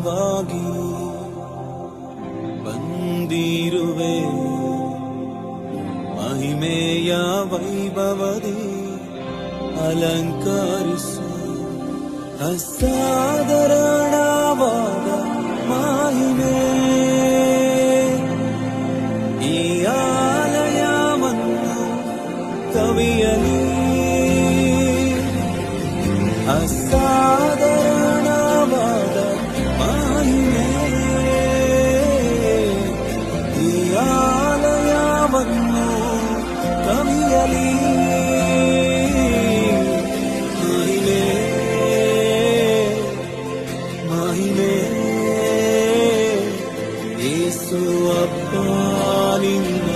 ಪರವಾಗಿ ಬಂದಿರುವೆ. ಮಹಿಮೆಯ ವೈಭವದಿ ಅಲಂಕರಿಸು. ಅಸಾಧಾರಣವಾದ ಮಹಿಮೆ ಈ ಆಲಯವನ್ನು ಕವಿಯಲಿ. ಅಸಾಧಾರಣವಾದ ಮಹಿಮೆ ಈ ಆಲಯವನ್ನು ಕವಿಯಲಿ. ಮಹಿಮೆ ಮಹಿಮೆ ಯೇಸು ಅಪ್ಪ ನಿನ್ನ